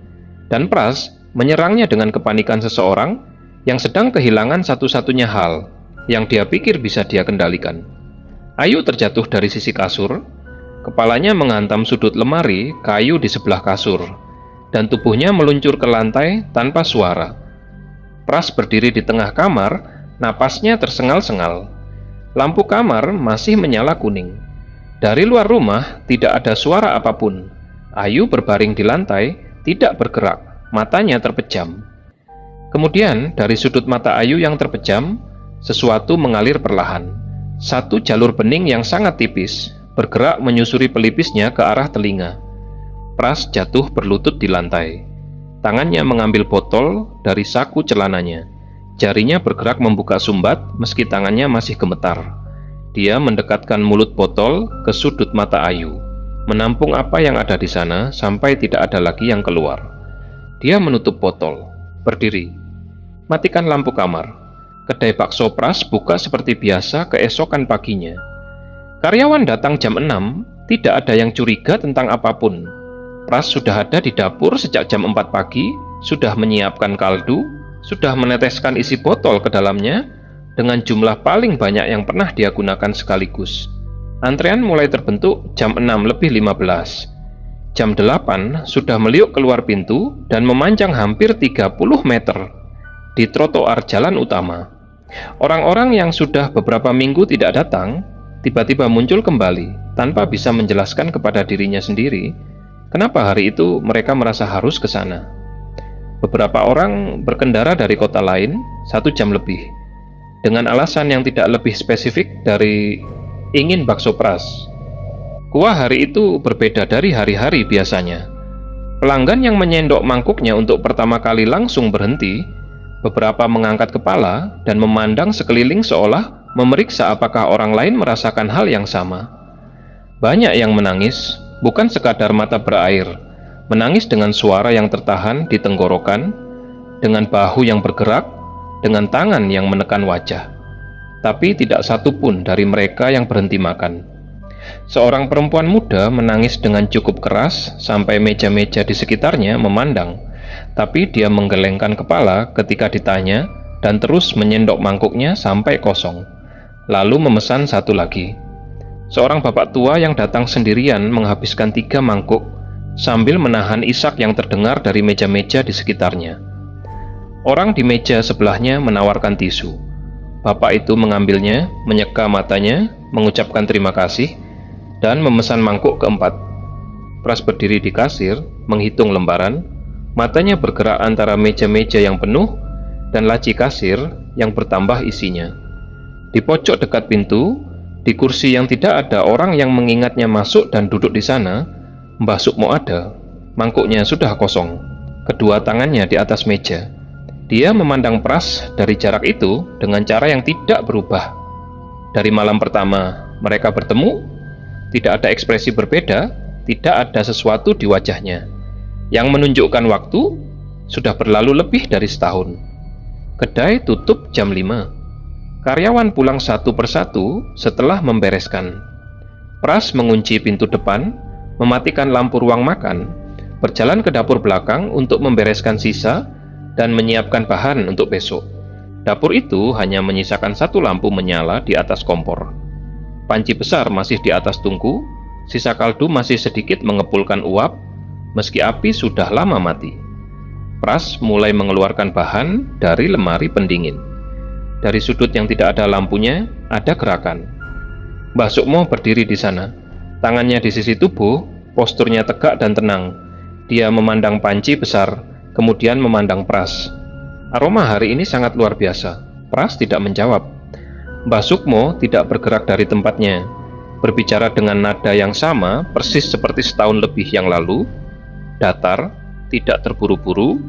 dan Pras menyerangnya dengan kepanikan seseorang yang sedang kehilangan satu-satunya hal yang dia pikir bisa dia kendalikan. Ayu terjatuh dari sisi kasur, kepalanya menghantam sudut lemari kayu di sebelah kasur, dan tubuhnya meluncur ke lantai tanpa suara. Pras berdiri di tengah kamar, napasnya tersengal-sengal. Lampu kamar masih menyala kuning. Dari luar rumah tidak ada suara apapun. Ayu berbaring di lantai, tidak bergerak, matanya terpejam. Kemudian dari sudut mata Ayu yang terpejam, sesuatu mengalir perlahan. Satu jalur bening yang sangat tipis bergerak menyusuri pelipisnya ke arah telinga. Pras jatuh berlutut di lantai. Tangannya mengambil botol dari saku celananya. Jarinya bergerak membuka sumbat meski tangannya masih gemetar. Dia mendekatkan mulut botol ke sudut mata Ayu, menampung apa yang ada di sana sampai tidak ada lagi yang keluar. Dia menutup botol, berdiri. Matikan lampu kamar. Kedai bakso Pras buka seperti biasa keesokan paginya. Karyawan datang jam 6, tidak ada yang curiga tentang apapun. Pras sudah ada di dapur sejak jam 4 pagi, sudah menyiapkan kaldu, sudah meneteskan isi botol ke dalamnya dengan jumlah paling banyak yang pernah dia gunakan sekaligus. Antrean mulai terbentuk jam 6:15. Jam 8 sudah meliuk keluar pintu dan memanjang hampir 30 meter di trotoar jalan utama. Orang-orang yang sudah beberapa minggu tidak datang, tiba-tiba muncul kembali tanpa bisa menjelaskan kepada dirinya sendiri kenapa hari itu mereka merasa harus ke sana. Beberapa orang berkendara dari kota lain 1 jam lebih, dengan alasan yang tidak lebih spesifik dari ingin bakso Pras. Kuah hari itu berbeda dari hari-hari biasanya. Pelanggan yang menyendok mangkuknya untuk pertama kali langsung berhenti, Beberapa mengangkat kepala dan memandang sekeliling seolah memeriksa apakah orang lain merasakan hal yang sama. Banyak yang menangis, bukan sekadar mata berair, menangis dengan suara yang tertahan di tenggorokan, dengan bahu yang bergerak, dengan tangan yang menekan wajah. Tapi tidak satu pun dari mereka yang berhenti makan. Seorang perempuan muda menangis dengan cukup keras sampai meja-meja di sekitarnya memandang, tapi dia menggelengkan kepala ketika ditanya dan terus menyendok mangkuknya sampai kosong, lalu memesan satu lagi. Seorang bapak tua yang datang sendirian menghabiskan 3 mangkuk sambil menahan isak yang terdengar dari meja-meja di sekitarnya. Orang di meja sebelahnya menawarkan tisu. Bapak itu mengambilnya, menyeka matanya, mengucapkan terima kasih, dan memesan mangkuk keempat. Pras berdiri di kasir, menghitung lembaran, matanya bergerak antara meja-meja yang penuh dan laci kasir yang bertambah isinya. Di pojok dekat pintu, di kursi yang tidak ada orang yang mengingatnya masuk dan duduk di sana, Mbah Sukmo ada. Mangkuknya sudah kosong, kedua tangannya di atas meja. Dia memandang Pras dari jarak itu dengan cara yang tidak berubah. Dari malam pertama mereka bertemu, tidak ada ekspresi berbeda, tidak ada sesuatu di wajahnya yang menunjukkan waktu sudah berlalu lebih dari setahun. Kedai tutup jam 5. Karyawan pulang satu persatu setelah membereskan. Pras mengunci pintu depan, mematikan lampu ruang makan, berjalan ke dapur belakang untuk membereskan sisa dan menyiapkan bahan untuk besok. Dapur itu hanya menyisakan satu lampu menyala di atas kompor. Panci besar masih di atas tungku, sisa kaldu masih sedikit mengepulkan uap, meski api sudah lama mati. Pras mulai mengeluarkan bahan dari lemari pendingin. Dari sudut yang tidak ada lampunya, ada gerakan. Mbah Sukmo berdiri di sana. Tangannya di sisi tubuh, posturnya tegak dan tenang. Dia memandang panci besar, kemudian memandang Pras. Aroma hari ini sangat luar biasa. Pras tidak menjawab. Mbah Sukmo tidak bergerak dari tempatnya, berbicara dengan nada yang sama persis seperti setahun lebih yang lalu, datar, tidak terburu-buru,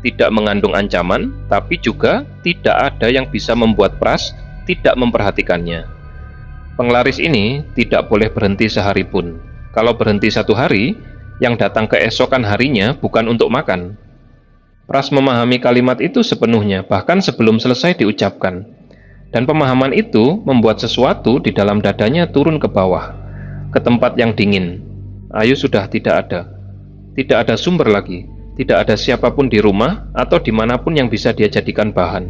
tidak mengandung ancaman, tapi juga tidak ada yang bisa membuat Pras tidak memperhatikannya. Penglaris ini tidak boleh berhenti sehari pun. Kalau berhenti satu hari, yang datang keesokan harinya bukan untuk makan. Pras memahami kalimat itu sepenuhnya, bahkan sebelum selesai diucapkan. Dan pemahaman itu membuat sesuatu di dalam dadanya turun ke bawah, ke tempat yang dingin. Ayu sudah tidak ada. Tidak ada sumber lagi. Tidak ada siapapun di rumah atau dimanapun yang bisa dia jadikan bahan.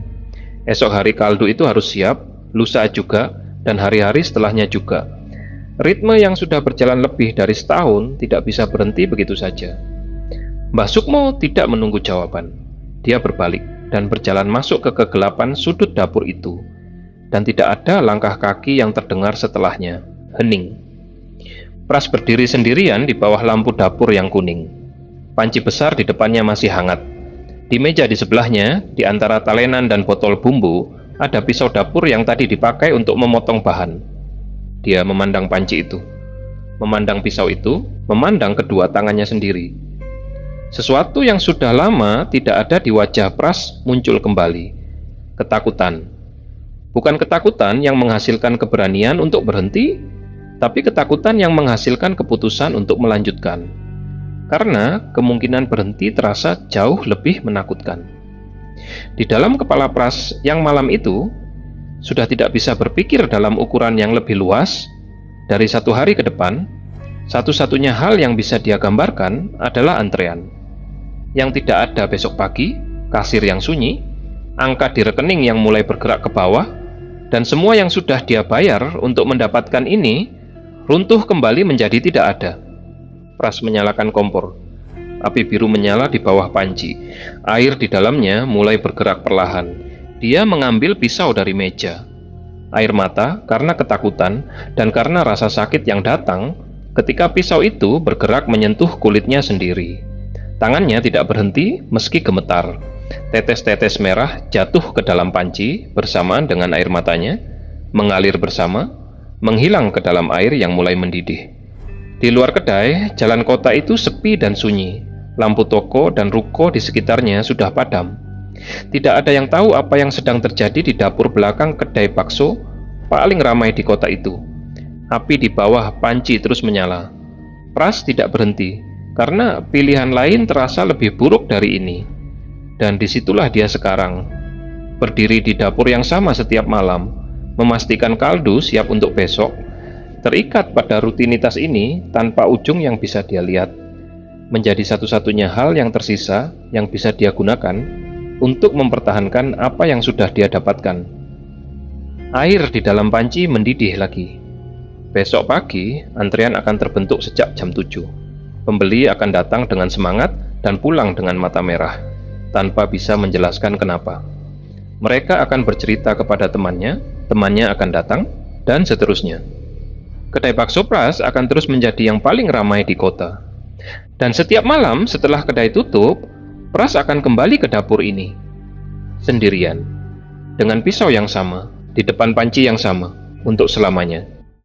Esok hari kaldu itu harus siap, lusa juga, dan hari-hari setelahnya juga. Ritme yang sudah berjalan lebih dari setahun tidak bisa berhenti begitu saja. Mbah Sukmo tidak menunggu jawaban. Dia berbalik dan berjalan masuk ke kegelapan sudut dapur itu. Dan tidak ada langkah kaki yang terdengar setelahnya. Hening. Pras berdiri sendirian di bawah lampu dapur yang kuning. Panci besar di depannya masih hangat. Di meja di sebelahnya, di antara talenan dan botol bumbu, ada pisau dapur yang tadi dipakai untuk memotong bahan. Dia memandang panci itu, memandang pisau itu, memandang kedua tangannya sendiri. Sesuatu yang sudah lama tidak ada di wajah Pras muncul kembali. Ketakutan. Bukan ketakutan yang menghasilkan keberanian untuk berhenti, tapi ketakutan yang menghasilkan keputusan untuk melanjutkan. Karena kemungkinan berhenti terasa jauh lebih menakutkan. Di dalam kepala Pras yang malam itu sudah tidak bisa berpikir dalam ukuran yang lebih luas. Dari satu hari ke depan, satu-satunya hal yang bisa dia gambarkan adalah antrean. Yang tidak ada besok pagi, kasir yang sunyi, angka di rekening yang mulai bergerak ke bawah, dan semua yang sudah dia bayar untuk mendapatkan ini runtuh kembali menjadi tidak ada. Pras menyalakan kompor. Api biru menyala di bawah panci. Air di dalamnya mulai bergerak perlahan. Dia mengambil pisau dari meja. Air mata karena ketakutan dan karena rasa sakit yang datang ketika pisau itu bergerak menyentuh kulitnya sendiri. Tangannya tidak berhenti meski gemetar. Tetes-tetes merah jatuh ke dalam panci bersamaan dengan air matanya, mengalir bersama, menghilang ke dalam air yang mulai mendidih. Di luar kedai, jalan kota itu sepi dan sunyi. Lampu toko dan ruko di sekitarnya sudah padam. Tidak ada yang tahu apa yang sedang terjadi di dapur belakang kedai bakso paling ramai di kota itu. Api di bawah panci terus menyala. Pras tidak berhenti, karena pilihan lain terasa lebih buruk dari ini. Dan disitulah dia sekarang, berdiri di dapur yang sama setiap malam, memastikan kaldu siap untuk besok, terikat pada rutinitas ini tanpa ujung yang bisa dia lihat, menjadi satu-satunya hal yang tersisa yang bisa dia gunakan untuk mempertahankan apa yang sudah dia dapatkan. Air di dalam panci mendidih lagi. Besok pagi, antrian akan terbentuk sejak jam 7. Pembeli akan datang dengan semangat dan pulang dengan mata merah, tanpa bisa menjelaskan kenapa. Mereka akan bercerita kepada temannya, temannya akan datang, dan seterusnya. Kedai bakso Pras akan terus menjadi yang paling ramai di kota. Dan setiap malam setelah kedai tutup, Pras akan kembali ke dapur ini, sendirian, dengan pisau yang sama, di depan panci yang sama, untuk selamanya.